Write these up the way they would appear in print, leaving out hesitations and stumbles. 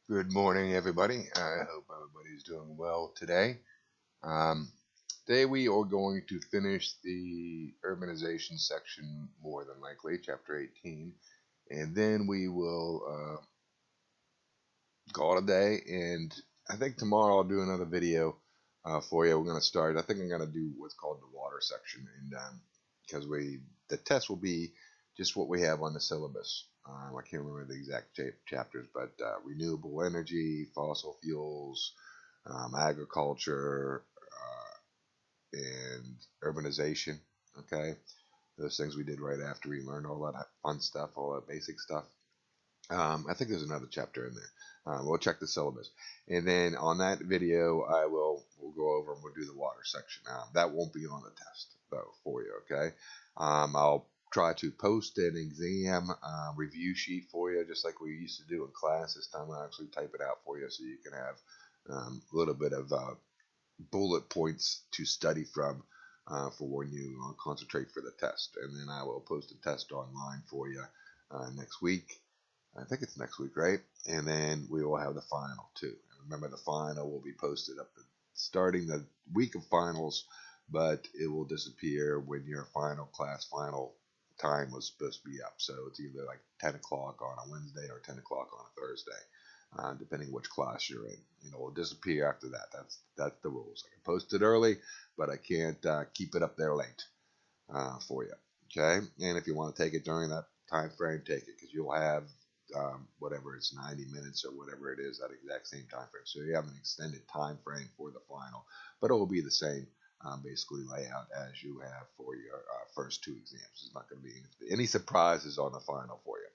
Good morning, everybody. I hope everybody's doing well today. Um, Today we are going to finish the urbanization section, more than likely, chapter 18, and then we will call it a day. And I think tomorrow I'll do another video for you. We're going to start. I think I'm going to do what's called the water section, and because the test will be just what we have on the syllabus. I can't remember the exact chapters, but renewable energy, fossil fuels, agriculture, and urbanization. Okay, those things we did right after we learned all that fun stuff, all that basic stuff. I think there's another chapter in there. We'll check the syllabus, and then on that video, we'll go over and we'll do the water section. That won't be on the test though for you. Okay, I'll try to post an exam review sheet for you, just like we used to do in class. This time I'll actually type it out for you so you can have a little bit of bullet points to study from for when you concentrate for the test. And then I will post a test online for you next week. I think it's next week, right? And then we will have the final too. And remember, the final will be posted up starting the week of finals, but it will disappear when your final time was supposed to be up. So it's either like 10 o'clock on a Wednesday or 10 o'clock on a Thursday, depending which class you're in. It'll disappear after that. That's the rules. I can post it early, but I can't keep it up there late for you. Okay, and if you want to take it during that time frame, take it because you'll have whatever it's 90 minutes or whatever it is, that exact same time frame. So you have an extended time frame for the final, but it will be the same basically layout as you have for your first two exams. There's not going to be any surprises on the final for you.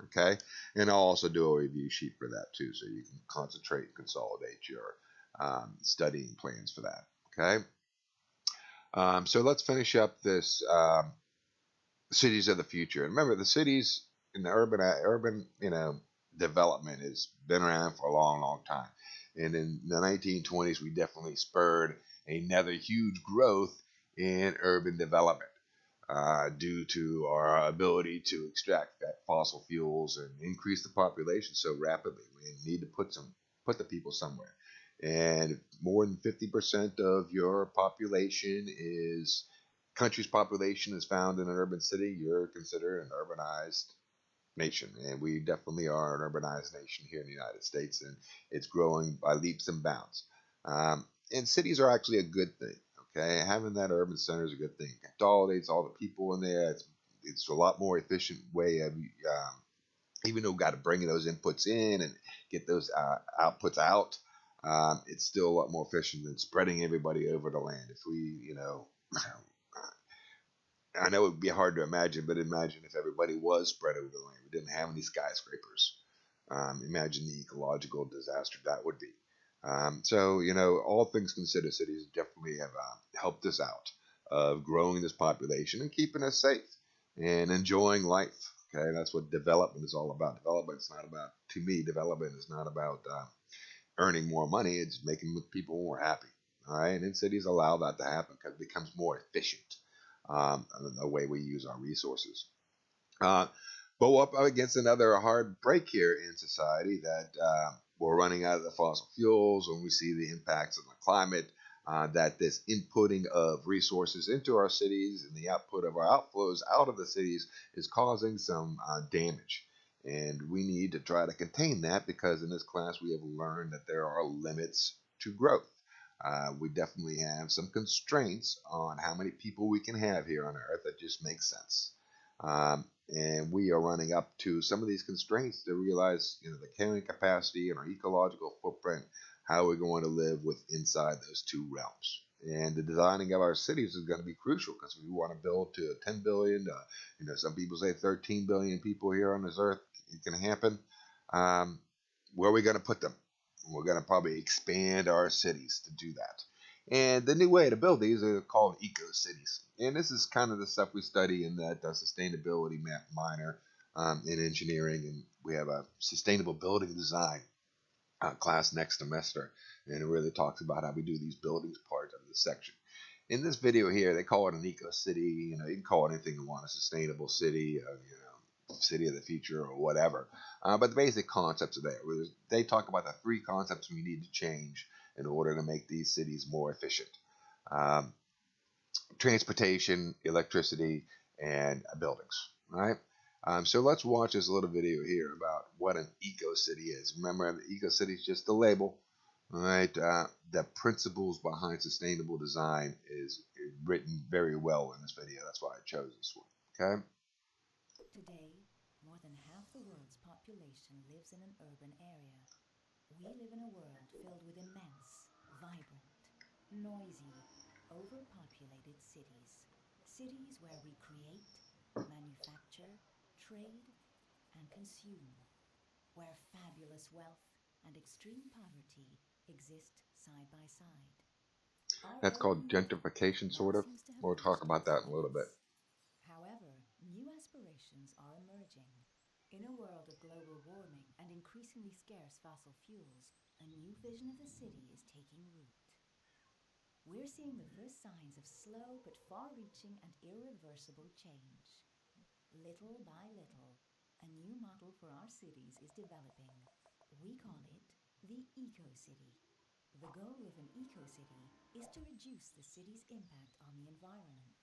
Okay, and I'll also do a review sheet for that too, so you can concentrate and consolidate your studying plans for that. Okay, so let's finish up this cities of the future. And remember, the cities in the urban development has been around for a long, long time. And in the 1920s, we definitely spurred another huge growth in urban development due to our ability to extract that fossil fuels and increase the population so rapidly. We need to put the people somewhere. And more than 50% of your population is country's population is found in an urban city, you're considered an urbanized nation. And we definitely are an urbanized nation here in the United States, and it's growing by leaps and bounds. And cities are actually a good thing. Okay, having that urban center is a good thing. It consolidates all the people in there. It's a lot more efficient way of even though we've got to bring those inputs in and get those outputs out. It's still a lot more efficient than spreading everybody over the land. If we, I know it would be hard to imagine, but imagine if everybody was spread over the land. We didn't have any skyscrapers. Imagine the ecological disaster that would be. All things considered, cities definitely have helped us out of growing this population and keeping us safe and enjoying life. Okay, that's what development is all about. To me, development is not about earning more money. It's making people more happy. All right, and cities allow that to happen because it becomes more efficient the way we use our resources. Uh, but we're up against another hard break here in society that we're running out of the fossil fuels, and we see the impacts on the climate. That this inputting of resources into our cities and the output of our outflows out of the cities is causing some damage. And we need to try to contain that because in this class we have learned that there are limits to growth. We definitely have some constraints on how many people we can have here on Earth. That just makes sense. And we are running up to some of these constraints to realize, the carrying capacity and our ecological footprint, how we're going to live with inside those two realms. And the designing of our cities is going to be crucial because we want to build to 10 billion. Some people say 13 billion people here on this earth. It can happen. Where are we going to put them? We're going to probably expand our cities to do that. And the new way to build these are called eco cities. And this is kind of the stuff we study in that sustainability minor in engineering. And we have a sustainable building design class next semester. And it really talks about how we do these buildings part of the section. In this video here, they call it an eco city. You can call it anything you want, a sustainable city, city of the future or whatever. But the basic concepts are there. They talk about the three concepts we need to change in order to make these cities more efficient. Um, Transportation, electricity, and buildings, right? So let's watch this little video here about what an eco-city is. Remember, the eco-city is just the label, right? The principles behind sustainable design is written very well in this video. That's why I chose this one, okay? Today, more than half the world's population lives in an urban area. We live in a world filled with immense, vibrant, noisy, overpopulated cities. Cities where we create, manufacture, trade, and consume. Where fabulous wealth and extreme poverty exist side by side. Our That's urban called growth gentrification, now sort of. seems to have We'll talk reached about its that in a little bit. limits. However, new aspirations are emerging. In a world of global warming and increasingly scarce fossil fuels, a new vision of the city is taking root. We're seeing the first signs of slow but far-reaching and irreversible change. Little by little, a new model for our cities is developing. We call it the Eco-City. The goal of an eco-city is to reduce the city's impact on the environment.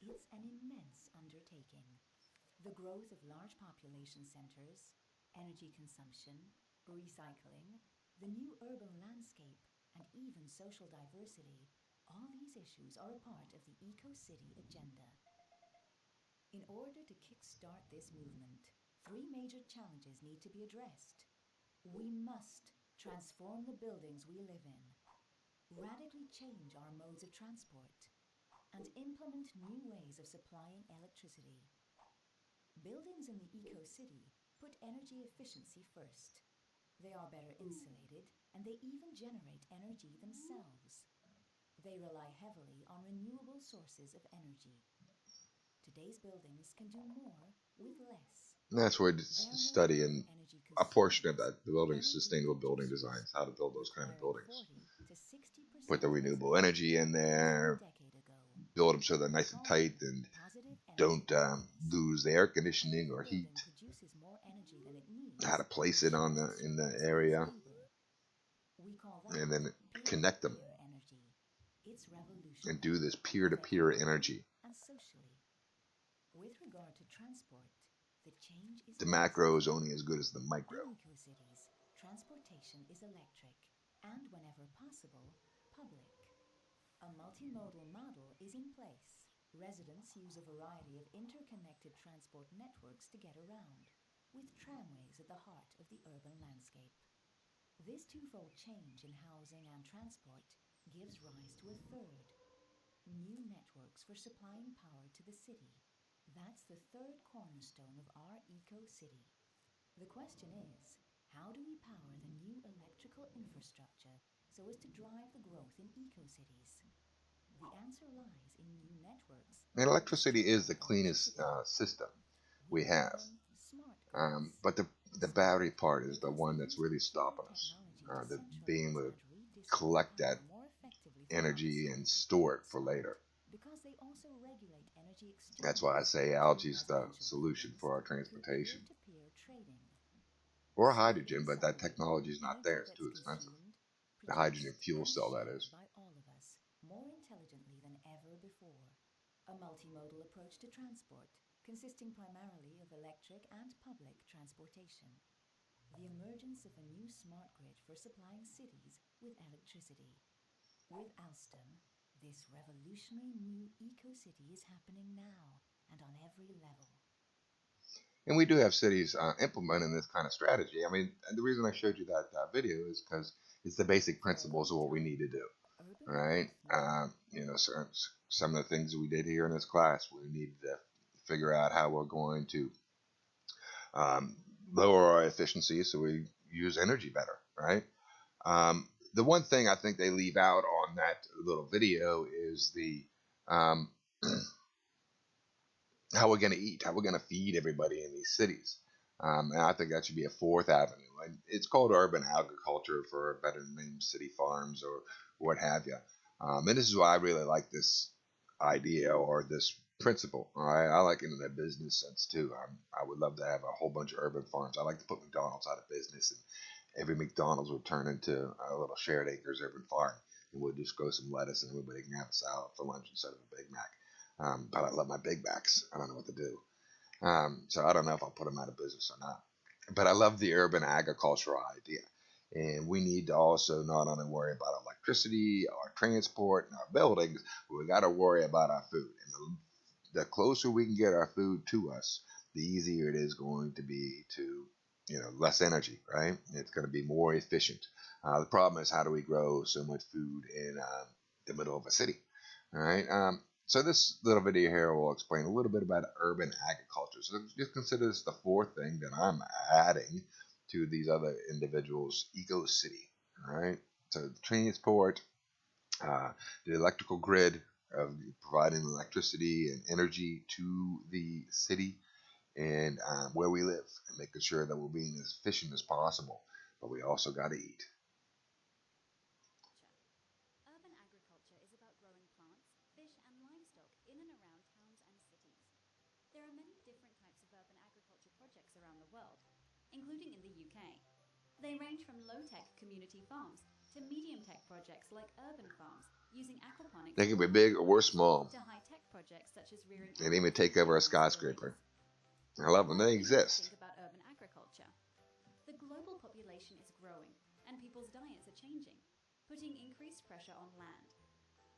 It's an immense undertaking. The growth of large population centers, energy consumption, recycling, the new urban landscape, and even social diversity, all these issues are a part of the eco-city agenda. In order to kickstart this movement, three major challenges need to be addressed. We must transform the buildings we live in, radically change our modes of transport, and implement new ways of supplying electricity. Buildings in the eco-city put energy efficiency first. They are better insulated, and they even generate energy themselves. They rely heavily on renewable sources of energy. Today's buildings can do more with less. And that's where They're no longer studying energy a portion of consumers, that, the building they're energy sustainable building producers, designs, how to build those kind of requiring buildings. 40 to Put the 60% less renewable energy energy in than even a there, decade ago. build them so they're We nice and call them tight and positive energy don't buildings. lose the air If conditioning a or heat. building produces more energy than it How to needs, place it it on shares the its in the surplus with its area, neighbor. We call and that then connect them peer-to-peer energy. It's and do revolutionary, this both peer-to-peer economically energy. and socially. With regard to transport, the change is The macro massive. is only as good as the micro. In eco-cities, transportation is electric and, whenever possible, public. A multimodal model is in place. Residents use a variety of interconnected transport networks to get around, with tramways at the heart of the urban landscape. This twofold change in housing and transport gives rise to a third: new networks for supplying power to the city. That's the third cornerstone of our eco-city. The question is, how do we power the new electrical infrastructure so as to drive the growth in eco-cities? The answer lies in new networks And that electricity is distribute the cleanest electricity. system We we call have. them smart grids. But the Smart battery part is the because they one that's use really computer stopping us. technology to The being centralize able to and redistribute collect that power more effectively throughout the energy and city. store it for Smart later. because they also regulate energy That's why I exchanges say between algae is the residential solution buildings for our through transportation. peer-to-peer trading. Or Slowly hydrogen, and but that subtly, technology is not there. energy It's that's too expensive. consumed, The hydrogen produced, fuel and cell, that shared is. by all of us more intelligently than ever before. A multimodal approach to transport, consisting primarily of electric and public transportation. The emergence of a new smart grid for supplying cities with electricity. With Alstom, this revolutionary new eco-city is happening now and on every level. And we do have cities implementing this kind of strategy. I mean, the reason I showed you that video is because it's the basic For a principles long of what we need time, to do. urban Right? growth meant Some of the things we did here in this class, we need to figure out how we're going to um, lower our efficiency so we use energy better, right? The one thing I think they leave out on that little video is the um, how we're going to eat, how we're going to feed everybody in these cities. And I think that should be a fourth avenue. And it's called urban agriculture for a better name, city farms or what have you. And this is why I really like this idea or this principle. All right, I like it in that business sense too. I would love to have a whole bunch of urban farms. I like to put McDonald's out of business, and every McDonald's would turn into a little shared acres urban farm, and we'll just grow some lettuce, and everybody can have a salad for lunch instead of a Big Mac. But I love my Big Macs. I don't know what to do. So I don't know if I'll put them out of business or not. But I love the urban agricultural idea. And we need to also not only worry about electricity, our transport, and our buildings, but we got to worry about our food. And the closer we can get our food to us, the easier it is going to be to, less energy, right? It's going to be more efficient. The problem is, how do we grow so much food in the middle of a city? All right. So this little video here will explain a little bit about urban agriculture. So just consider this the fourth thing that I'm adding to these other individuals' eco city. All right. So the transport, the electrical grid of providing electricity and energy to the city and where we live, and making sure that we're being as efficient as possible. But we also got to eat. Urban agriculture is about growing plants, fish, and livestock in and around towns and cities. There are many different types of urban agriculture projects around the world, including in the UK. They range from low-tech community farms to medium-tech projects like urban farms using aquaponics. They can be big or small. To high-tech projects such as rearing. They can even take over a skyscraper. I love them. They exist. Think about urban agriculture. The global population is growing, and people's diets are changing, putting increased pressure on land.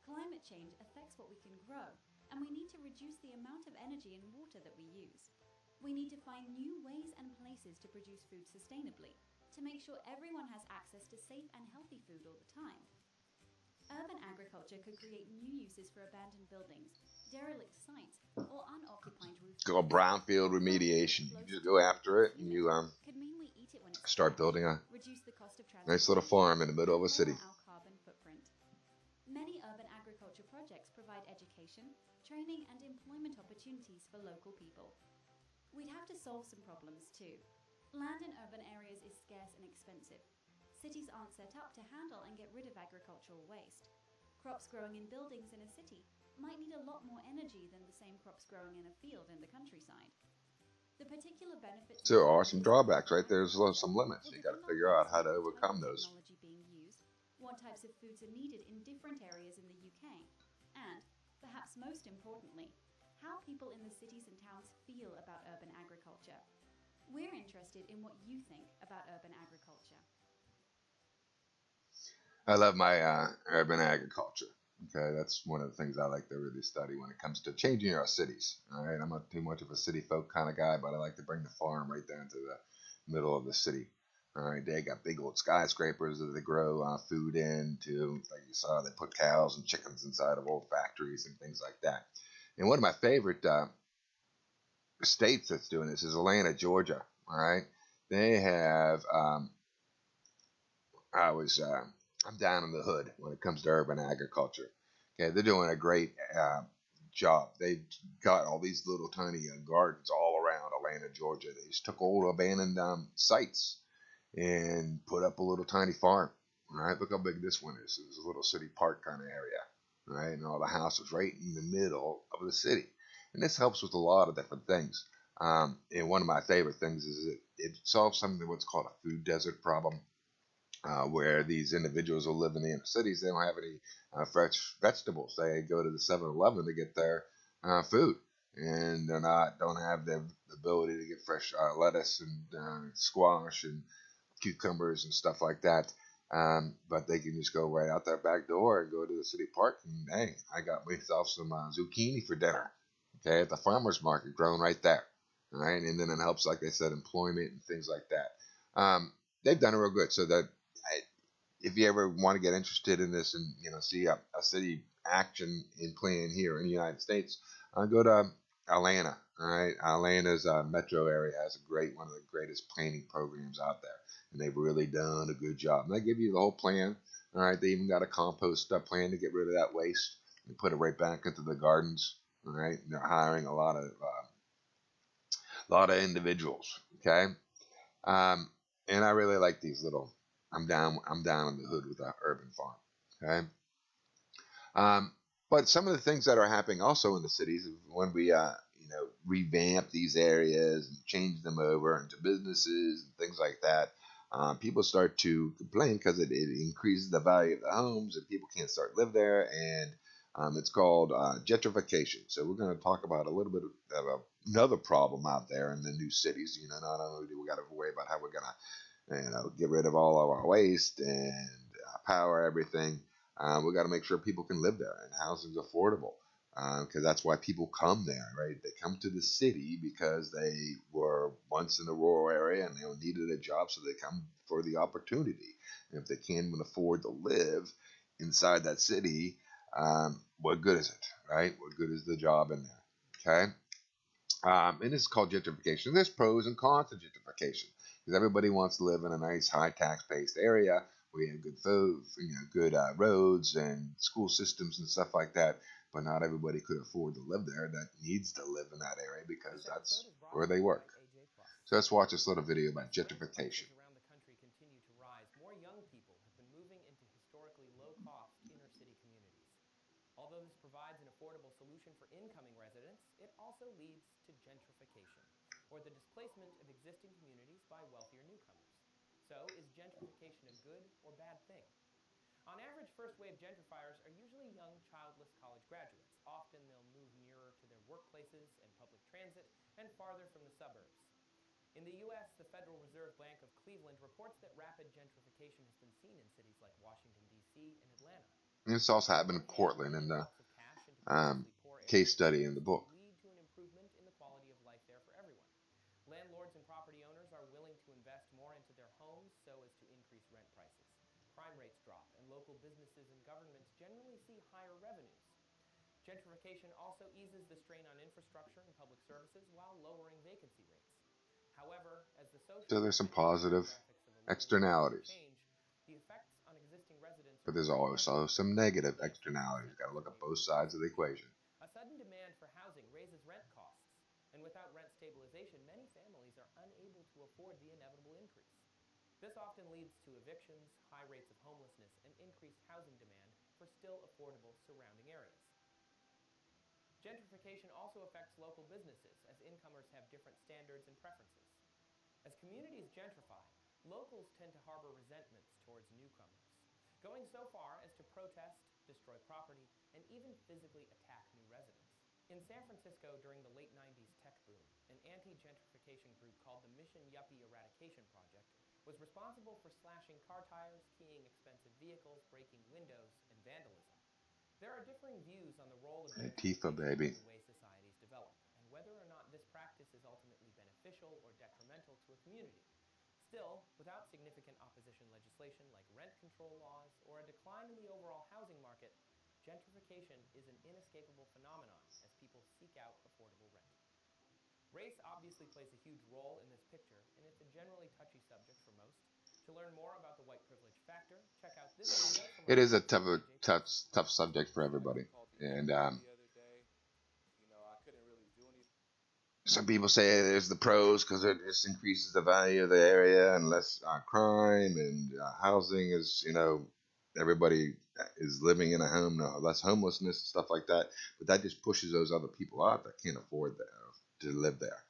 Climate change affects what we can grow, and we need to reduce the amount of energy and water that we use. We need to find new ways and places to produce food sustainably, to make sure everyone has access to safe and healthy food all the time. Urban agriculture could create new uses for abandoned buildings, derelict sites, or unoccupied rooftops. It's called brownfield remediation. You just go after it, and you start building a nice little farm in the middle of a city. Many urban agriculture projects provide education, training, and employment opportunities for local people. We'd have to solve some problems too. Land in urban areas is scarce and expensive. Cities aren't set up to handle and get rid of agricultural waste. Crops growing in buildings in a city might need a lot more energy than the same crops growing in a field in the countryside. The particular benefits. There are some drawbacks, right? There's some limits. You got to figure out how to overcome those. Technology being used, what types of foods are needed in different areas in the UK, and, perhaps most importantly, how people in the cities and towns feel about urban agriculture. We're interested in what you think about urban agriculture. I love my urban agriculture. Okay, that's one of the things I like to really study when it comes to changing our cities. All right, I'm not too much of a city folk kind of guy, but I like to bring the farm right down to the middle of the city. All right, they got big old skyscrapers that they grow food in. To like you saw, they put cows and chickens inside of old factories and things like that. And one of my favorite states that's doing this is Atlanta, Georgia. All right, they have. I'm down in the hood when it comes to urban agriculture. Okay, they're doing a great job. They've got all these little tiny gardens all around Atlanta, Georgia. They just took old abandoned sites and put up a little tiny farm. All right, look how big this one is. It's a little city park kind of area. All right, and all the houses right in the middle of the city. And this helps with a lot of different things. And one of my favorite things is it solves something what's called a food desert problem, where these individuals will live in the inner cities. They don't have any fresh vegetables. They go to the 7-Eleven to get their food, and don't have the ability to get fresh lettuce and squash and cucumbers and stuff like that. But they can just go right out their back door and go to the city park, and hey, I got myself some zucchini for dinner. Okay, at the farmer's market, grown right there. All right, and then it helps, like I said, employment and things like that. They've done it real good. So that if you ever want to get interested in this and see a city action in plan here in the United States, go to Atlanta. All right, Atlanta's metro area has one of the greatest planning programs out there, and they've really done a good job. And they give you the whole plan. All right, they even got a compost plan to get rid of that waste and put it right back into the gardens. All right, and they're hiring a lot of individuals. Okay, and I really like these little. I'm down in the hood with our urban farm. Okay. But some of the things that are happening also in the cities when we revamp these areas and change them over into businesses and things like that, people start to complain because it increases the value of the homes and people can't start live there, and it's called gentrification. So we're going to talk about a little bit of another problem out there in the new cities. Not only do we got to worry about how we're going to get rid of all of our waste and power everything. We got to make sure people can live there and housing's affordable, because that's why people come there, right? They come to the city because they were once in a rural area and they needed a job, so they come for the opportunity. And if they can't even afford to live inside that city, what good is it, right? What good is the job in there? Okay. And this is called gentrification. There's pros and cons to gentrification because everybody wants to live in a nice, high tax-based area where you have good food, good roads and school systems and stuff like that. But not everybody could afford to live there. That needs to live in that area because that's where they work. So let's watch this little video about gentrification. Around the country continue to rise, more young people have been moving into historically low-cost inner-city communities. Although this provides an affordable solution for incoming residents, it also leads to gentrification, or the displacement of existing communities by wealthier newcomers. So, is gentrification a good or bad thing? On average, first-wave gentrifiers are usually young, childless college graduates. Often they'll move nearer to their workplaces and public transit and farther from the suburbs. In the U.S., the Federal Reserve Bank of Cleveland reports that rapid gentrification has been seen in cities like Washington, D.C. and Atlanta. This also happened in Portland in the case study in the book. Lead to an improvement in the quality of life there for everyone. Landlords and property owners are willing to invest more into their homes so as to increase rent prices. Crime rates drop, and local businesses and governments generally see higher revenues. Gentrification also eases the strain on infrastructure and public services while lowering vacancy rates. However, as the social So there's some positive externalities, change, the effects on existing residents but there's also some negative externalities. Got to look at both sides of the equation. A sudden demand for housing raises rent costs, and without rent stabilization, many families are unable to afford the inevitable increase. This often leads to evictions, high rates of homelessness, and increased housing demand for still affordable surrounding areas. Gentrification also affects local businesses, as incomers have different standards and preferences. As communities gentrify, locals tend to harbor resentments towards newcomers, going so far as to protest, destroy property, and even physically attack new residents. In San Francisco during the late 90s tech boom, an anti-gentrification group called the Mission Yuppie Eradication Project was responsible for slashing car tires, keying expensive vehicles, breaking windows, and vandalism. There are differing views on the role of Antifa, baby. in the way societies develop, and whether or not this practice is ultimately beneficial or detrimental to a community. Still, without significant opposition legislation like rent control laws or a decline in the overall housing market, gentrification is an inescapable phenomenon as people seek out affordable rent. Race obviously plays a huge role in this picture, and it's a generally touchy subject for most. To learn more about the white privilege factor, check out this video. It is a tough subject for everybody, and some people say there's the pros because it just increases the value of the area and less crime and housing is, everybody is living in a home, less homelessness, stuff like that. But that just pushes those other people out that can't afford to live there.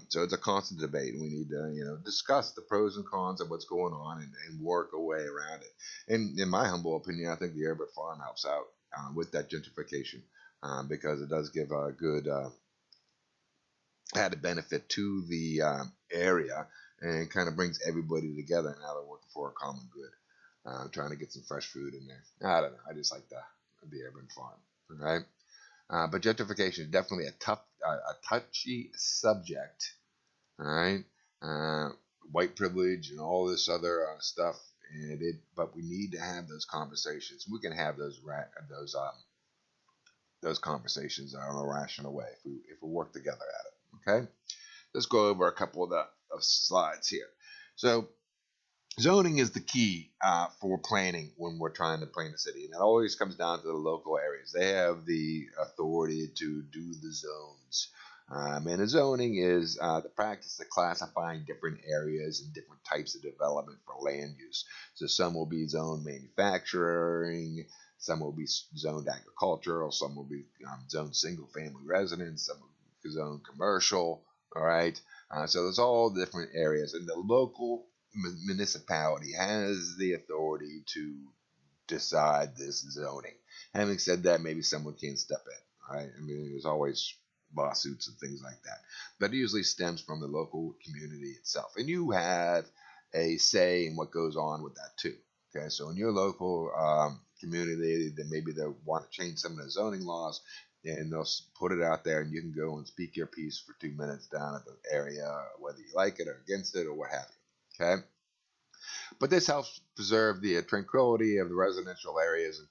So it's a constant debate, and we need to, discuss the pros and cons of what's going on and work a way around it. And in my humble opinion, I think the Airbud Farm helps out with that gentrification because it does give a good added benefit to the area and kind of brings everybody together. Now they're working for a common good, trying to get some fresh food in there. I don't know. I just like the Airbud Farm, right? But gentrification is definitely a touchy subject. All right, white privilege and all this other stuff, but we need to have those conversations. We can have those conversations in a rational way if we work together at it. Okay, let's go over a couple of slides here. So zoning is the key for planning when we're trying to plan a city, and it always comes down to the local areas. They have the authority to do the zones. And a zoning is the practice of classifying different areas and different types of development for land use. So some will be zoned manufacturing, Some will be zoned agricultural, some will be zoned single-family residence, some will be zoned commercial. All right, so there's all different areas, and the local municipality has the authority to decide this zoning. Having said that, maybe someone can step in. Right? I mean, there's always lawsuits and things like that, but it usually stems from the local community itself, and you have a say in what goes on with that too. Okay, so in your local community, then maybe they want to change some of the zoning laws, and they'll put it out there, and you can go and speak your piece for 2 minutes down at the area, whether you like it or against it or what have you. Okay. But this helps preserve the tranquility of the residential areas and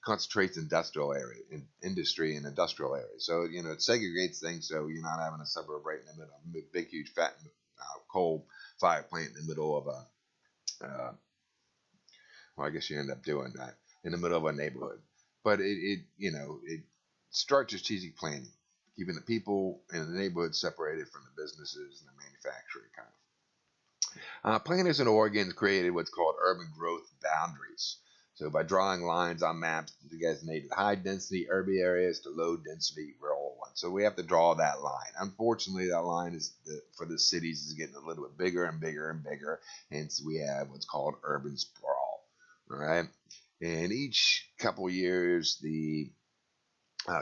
concentrates industrial area, industry and industrial areas. So it segregates things, so you're not having a suburb right in the middle, a big, huge, fat coal fire plant in the middle of well, I guess you end up doing that in the middle of a neighborhood. But it starts strategic planning, keeping the people in the neighborhood separated from the businesses and the manufacturing kind of. Planners in Oregon created what's called urban growth boundaries. So by drawing lines on maps to designate high density urban areas to low density rural ones. So we have to draw that line. Unfortunately, that line for the cities is getting a little bit bigger and bigger and bigger. Hence, we have what's called urban sprawl. All right. And each couple years, the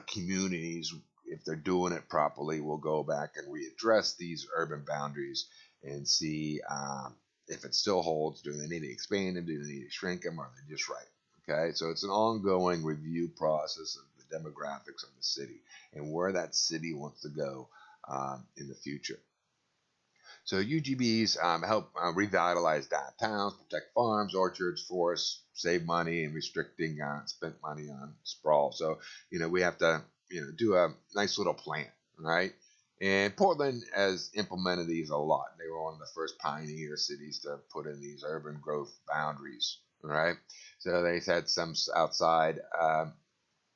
communities, if they're doing it properly, will go back and readdress these urban boundaries and see if it still holds. Do they need to expand them? Do they need to shrink them? Or are they just right? Okay, so it's an ongoing review process of the demographics of the city and where that city wants to go in the future. So UGBs help revitalize downtowns, protect farms, orchards, forests, save money, and restricting spent money on sprawl. So we have to do a nice little plan, right? And Portland has implemented these a lot. They were one of the first pioneer cities to put in these urban growth boundaries, right? So they had some outside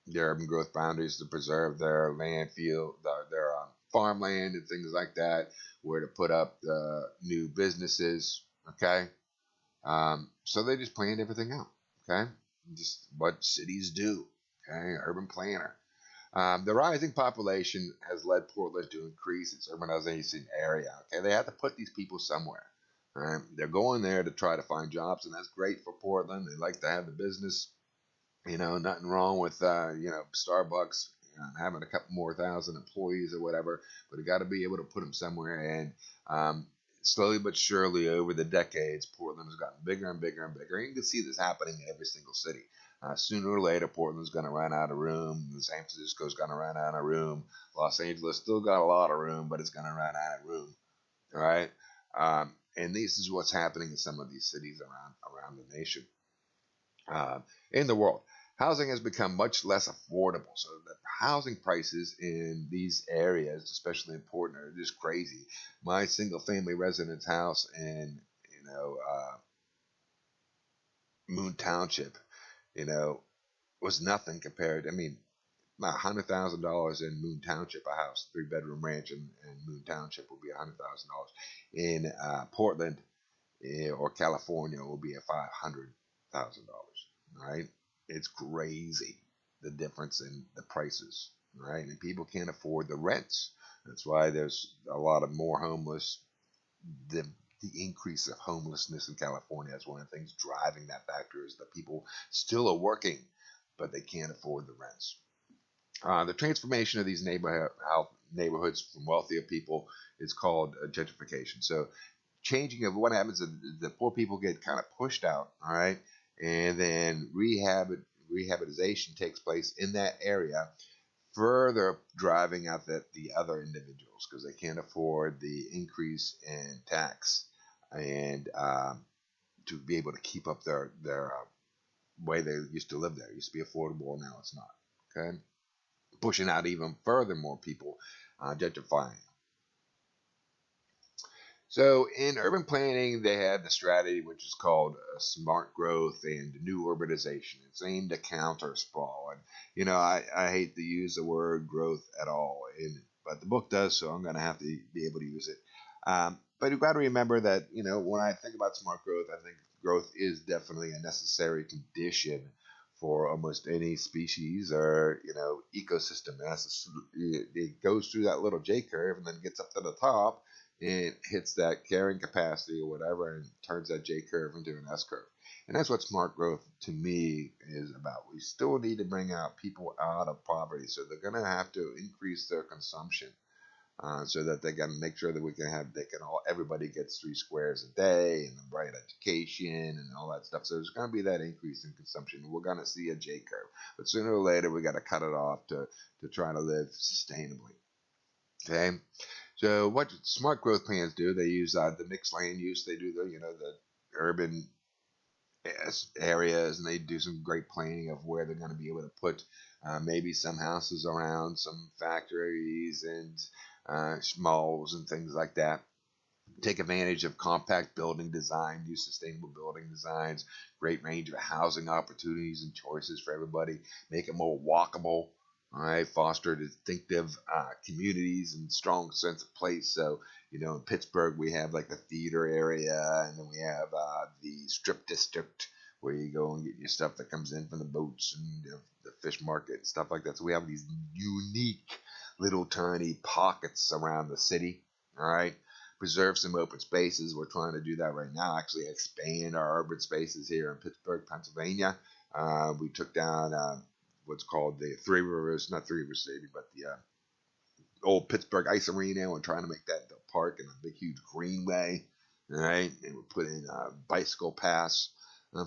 their urban growth boundaries to preserve their landfill, their farmland and things like that, where to put up the new businesses, okay? So they just planned everything out, okay? Just what cities do, okay? Urban planner. The rising population has led Portland to increase its urbanization area. Okay, they have to put these people somewhere. Right? They're going there to try to find jobs, and that's great for Portland. They like to have the business. Nothing wrong with Starbucks having a couple more thousand employees or whatever, but you got to be able to put them somewhere. And slowly but surely, over the decades, Portland has gotten bigger and bigger and bigger. And you can see this happening in every single city. Sooner or later, Portland's going to run out of room. San Francisco's going to run out of room. Los Angeles still got a lot of room, but it's going to run out of room. All right, and this is what's happening in some of these cities around the nation, in the world. Housing has become much less affordable. So the housing prices in these areas, especially in Portland, are just crazy. My single-family residence house in Moon Township, was nothing compared. I mean, $100,000 in Moon Township, a house, 3-bedroom ranch in Moon Township will be $100,000. In Portland or California will be $500,000. Right? It's crazy, the difference in the prices. Right? And people can't afford the rents. That's why there's a lot of more homeless. The increase of homelessness in California is one of the things driving that factor, is that people still are working, but they can't afford the rents. The transformation of these neighborhoods from wealthier people is called gentrification. So changing of what happens is the poor people get kind of pushed out, all right, and then rehabilitation takes place in that area, further driving out the other individuals because they can't afford the increase in tax and to be able to keep up their way they used to live there. It used to be affordable, now it's not. Okay, pushing out even further more people, gentrifying. So in urban planning, they have the strategy which is called smart growth and new urbanization. It's aimed to counter sprawl. And I hate to use the word growth at all, but the book does, so I'm going to have to be able to use it. But But you've got to remember that, when I think about smart growth, I think growth is definitely a necessary condition for almost any species or, ecosystem. It goes through that little J curve and then gets up to the top and hits that carrying capacity or whatever and turns that J curve into an S curve. And that's what smart growth to me is about. We still need to bring out people out of poverty. So they're going to have to increase their consumption so that they can make sure that everybody gets 3 squares a day and the right education and all that stuff. So there's going to be that increase in consumption. We're going to see a J curve, but sooner or later we got to cut it off to try to live sustainably. Okay. So what smart growth plans do? They use the mixed land use. They do the urban areas, and they do some great planning of where they're going to be able to put maybe some houses around some factories and malls and things like that. Take advantage of compact building design, use sustainable building designs, great range of housing opportunities and choices for everybody, make it more walkable. All right, foster distinctive communities and strong sense of place. So, in Pittsburgh, we have like the theater area, and then we have the strip district where you go and get your stuff that comes in from the boats and the fish market and stuff like that. So we have these unique little tiny pockets around the city. All right, preserve some open spaces. We're trying to do that right now. Actually, expand our urban spaces here in Pittsburgh, Pennsylvania. We took down what's called the not Three Rivers Stadium, but the old Pittsburgh Ice Arena. We're trying to make that into a park and a big, huge greenway. All right, and we're putting a bicycle paths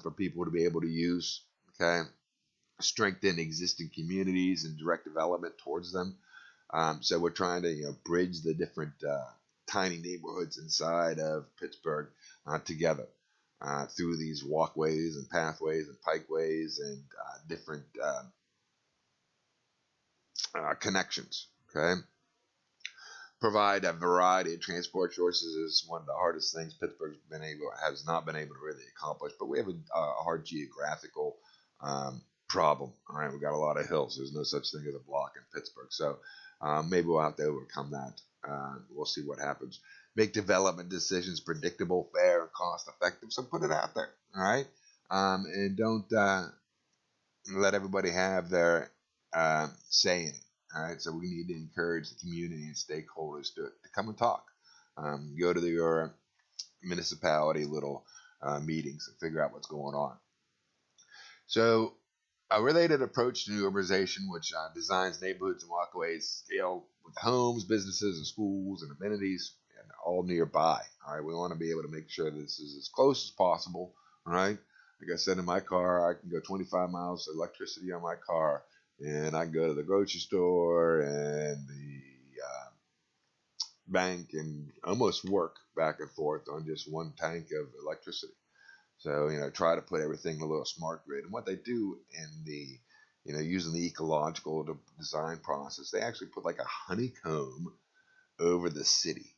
for people to be able to use. Okay, strengthen existing communities and direct development towards them. So we're trying to bridge the different tiny neighborhoods inside of Pittsburgh together through these walkways and pathways and pikeways and different connections. Okay, provide a variety of transport choices is one of the hardest things Pittsburgh's has not been able to really accomplish. But we have a hard geographical problem. All right, we got a lot of hills. There's no such thing as a block in Pittsburgh. So maybe we'll have to overcome that. We'll see what happens. Make development decisions predictable, fair, and cost effective. So put it out there. All right, and don't let everybody have their say in it. All right, so we need to encourage the community and stakeholders to come and talk. Go to your municipality little meetings and figure out what's going on. So a related approach to new urbanization, which designs neighborhoods and walkways scale with homes, businesses, and schools and amenities and all nearby. All right, we want to be able to make sure that this is as close as possible. All right, like I said, in my car, I can go 25 miles of electricity on my car, and I can go to the grocery store and the bank and almost work back and forth on just one tank of electricity. So, try to put everything in a little smart grid. And what they do in the, using the ecological design process, they actually put like a honeycomb over the city.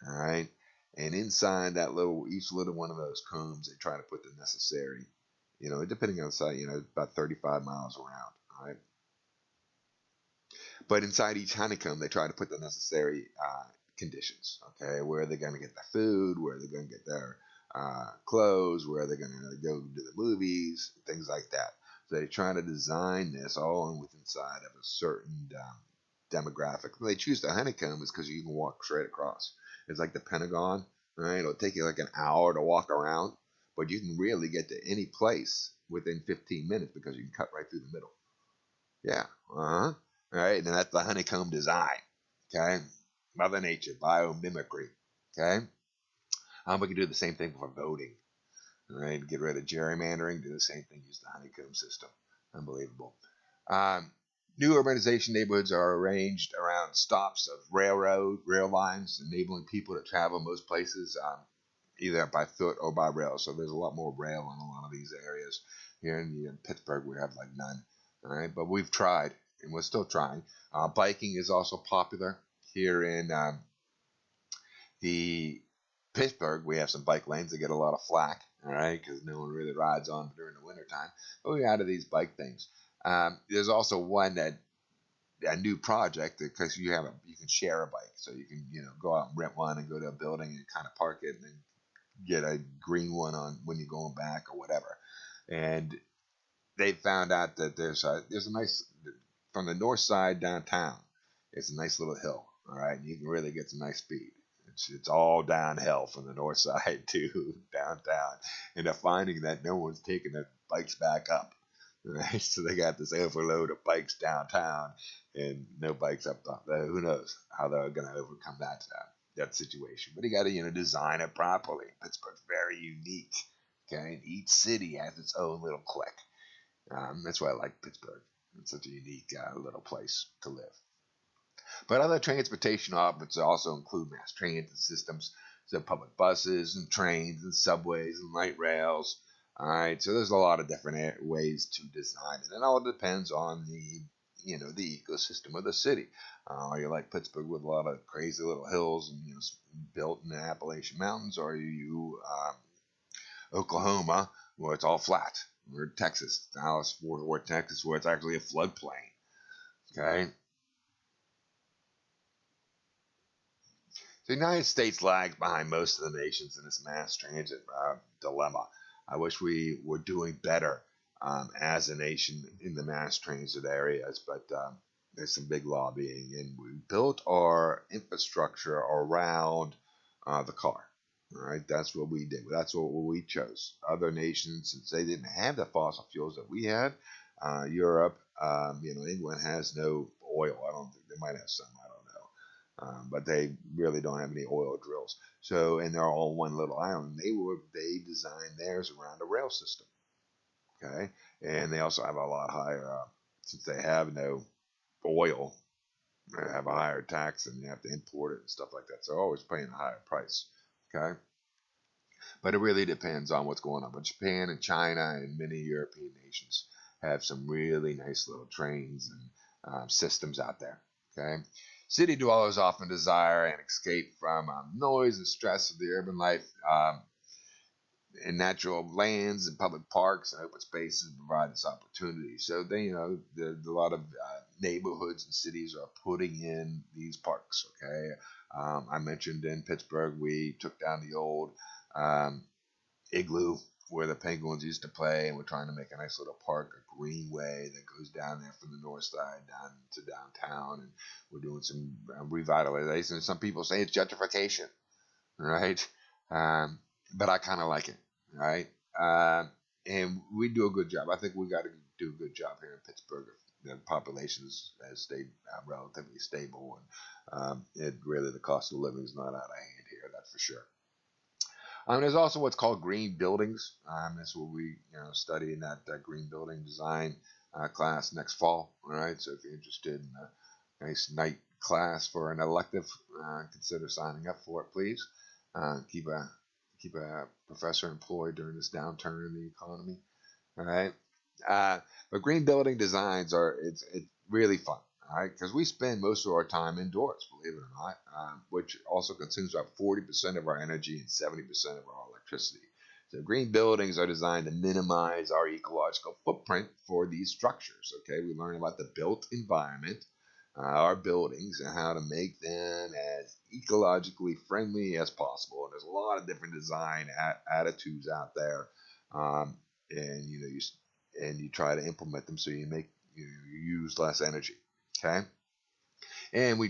All right. And inside that each little one of those combs, they try to put the necessary, depending on the site, about 35 miles around. All right. But inside each honeycomb, they try to put the necessary conditions. Okay. Where they're going to get their food, where they're going to get their clothes, where they're going to go to the movies, things like that. So they try to design this all within inside of a certain demographic. When they choose the honeycomb is because you can walk straight across. It's like the Pentagon. Right? It'll take you like an hour to walk around, but you can really get to any place within 15 minutes because you can cut right through the middle. Yeah. All right. And that's the honeycomb design. Okay. Mother Nature, biomimicry. Okay. We can do the same thing for voting. Right? Get rid of gerrymandering. Do the same thing. Use the honeycomb system. Unbelievable. New urbanization neighborhoods are arranged around stops of rail lines, enabling people to travel most places either by foot or by rail. So there's a lot more rail in a lot of these areas. Here in Pittsburgh, we have like none. All right, but we've tried, and we're still trying. Biking is also popular here in the Pittsburgh. We have some bike lanes that get a lot of flack, all right, because no one really rides on during the wintertime. But we added these bike things. There's also one that a new project because you can share a bike, so you can go out and rent one and go to a building and kind of park it and then get a green one on when you're going back or whatever. And they found out that there's a nice, from the north side downtown, it's a nice little hill, all right, and you can really get some nice speed. It's all downhill from the north side to downtown, and they're finding that no one's taking their bikes back up, right? So they got this overload of bikes downtown, and no bikes up top. Who knows how they're going to overcome that situation? But you got to design it properly. Pittsburgh's very unique. Okay, and each city has its own little clique. That's why I like Pittsburgh. It's such a unique little place to live. But other transportation options also include mass transit systems, so public buses and trains and subways and light rails. All right, so there's a lot of different ways to design it, and it all depends on the ecosystem of the city. Are you like Pittsburgh with a lot of crazy little hills and built in the Appalachian Mountains, or are you Oklahoma where it's all flat? Or Texas, Dallas, Fort Worth, Texas, where it's actually a floodplain. Okay. The United States lags behind most of the nations in this mass transit dilemma. I wish we were doing better as a nation in the mass transit areas, but there's some big lobbying, and we built our infrastructure around the car. All right, that's what we did. That's what we chose. Other nations, since they didn't have the fossil fuels that we had, Europe, England has no oil. I don't think they might have some. I don't know, but they really don't have any oil drills. So, and they're all one little island. They designed theirs around a rail system. Okay, and they also have a lot higher, since they have no oil, they have a higher tax, and you have to import it and stuff like that. So, always paying a higher price. Okay, but it really depends on what's going on. But Japan and China and many European nations have some really nice little trains and systems out there. Okay, city dwellers often desire an escape from noise and stress of the urban life. And natural lands and public parks and open spaces provide this opportunity. So they, a lot of neighborhoods and cities are putting in these parks. Okay, I mentioned in Pittsburgh we took down the old igloo where the Penguins used to play, and we're trying to make a nice little park, a greenway that goes down there from the north side down to downtown, and we're doing some revitalization. Some people say it's gentrification, right? But I kind of like it, right? And we do a good job. I think we got to do a good job here in Pittsburgh. The population has stayed relatively stable, and the cost of living is not out of hand here, that's for sure. There's also what's called green buildings. That's what we study in that green building design class next fall. All right, so if you're interested in a nice night class for an elective, consider signing up for it, please. Keep a professor employed during this downturn in the economy. All right, but green building designs it's really fun. All right, because we spend most of our time indoors, believe it or not, which also consumes about 40% of our energy and 70% of our electricity. So green buildings are designed to minimize our ecological footprint for these structures. Okay, we learn about the built environment, our buildings, and how to make them as ecologically friendly as possible. And there's a lot of different design attitudes out there, and you try to implement them so you use less energy. Okay, and we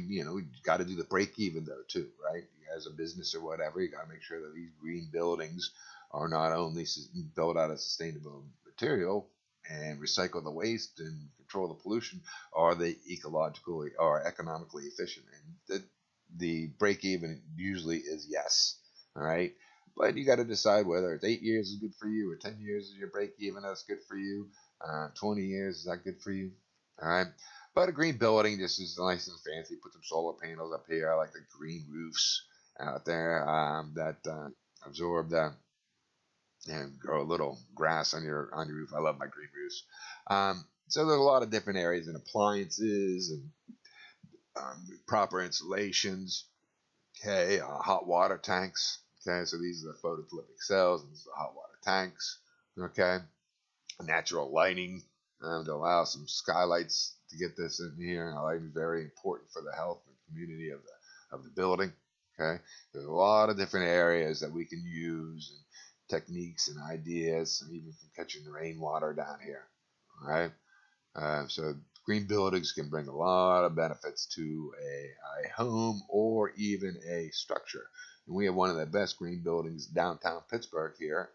got to do the break even though too, right? As a business or whatever, you got to make sure that these green buildings are not only built out of sustainable material and recycle the waste and control the pollution, are they ecologically or economically efficient? And the break even usually is yes. All right, but you got to decide whether it's 8 years is good for you or 10 years is your break even that's good for you. 20 years, is that good for you? All right. But a green building just is nice and fancy. Put some solar panels up here. I like the green roofs out there that absorb the and grow a little grass on your roof. I love my green roofs. So there's a lot of different areas and appliances and proper installations. Okay, hot water tanks. Okay, so these are the photovoltaic cells, and these are the hot water tanks. Okay, natural lighting. to allow some skylights to get this in here. Lighting is very important for the health and community of the building. Okay, there's a lot of different areas that we can use and techniques and ideas, and even from catching the rainwater down here. All right, so green buildings can bring a lot of benefits to a home or even a structure. And we have one of the best green buildings downtown Pittsburgh here.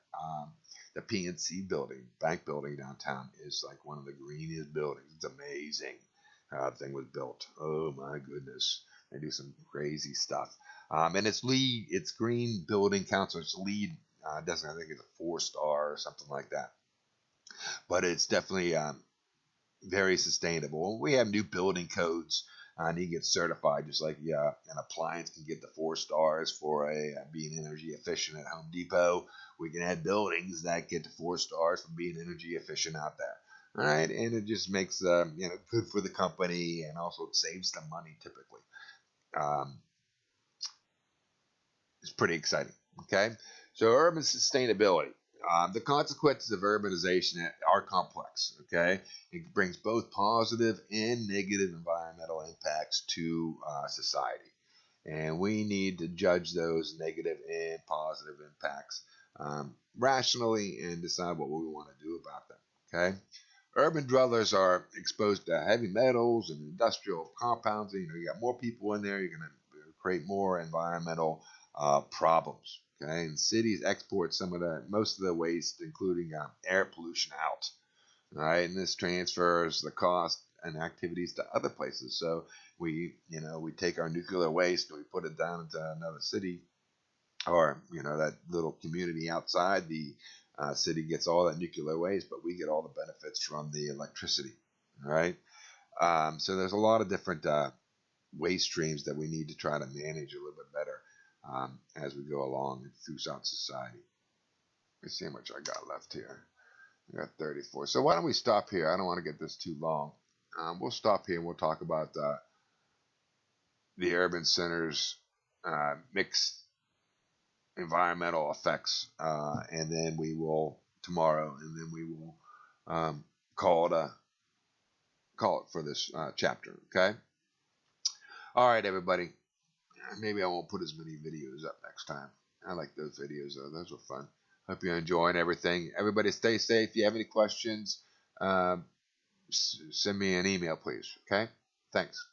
The PNC building, bank building downtown, is like one of the greenest buildings. It's amazing how the thing was built. Oh my goodness. They do some crazy stuff. And its Green Building Council, its lead doesn't, I think it's a 4-star or something like that. But it's definitely very sustainable. We have new building codes. And you get certified, just like an appliance can get the 4 stars for being energy efficient at Home Depot. We can add buildings that get the 4 stars for being energy efficient out there. All right, and it just makes good for the company, and also it saves them money typically. It's pretty exciting. Okay, so urban sustainability. The consequences of urbanization are complex. Okay, it brings both positive and negative environmental impacts to society, and we need to judge those negative and positive impacts rationally and decide what we want to do about them. Okay, urban dwellers are exposed to heavy metals and industrial compounds. You got more people in there, you're going to create more environmental problems. Okay, and cities export most of the waste, including air pollution, out. All right, and this transfers the cost and activities to other places. So we take our nuclear waste and we put it down into another city, or that little community outside the city gets all that nuclear waste, but we get all the benefits from the electricity. All right, so there's a lot of different waste streams that we need to try to manage a little bit better. As we go along throughout society. Let's see how much I got left here. I got 34. So why don't we stop here? I don't want to get this too long. We'll stop here and we'll talk about the urban centers mixed environmental effects, and then we will tomorrow, and then we will call it for this chapter. Okay. All right, everybody. Maybe I won't put as many videos up next time. I like those videos, though. Those were fun. Hope you're enjoying everything. Everybody stay safe. If you have any questions, send me an email, please. Okay? Thanks.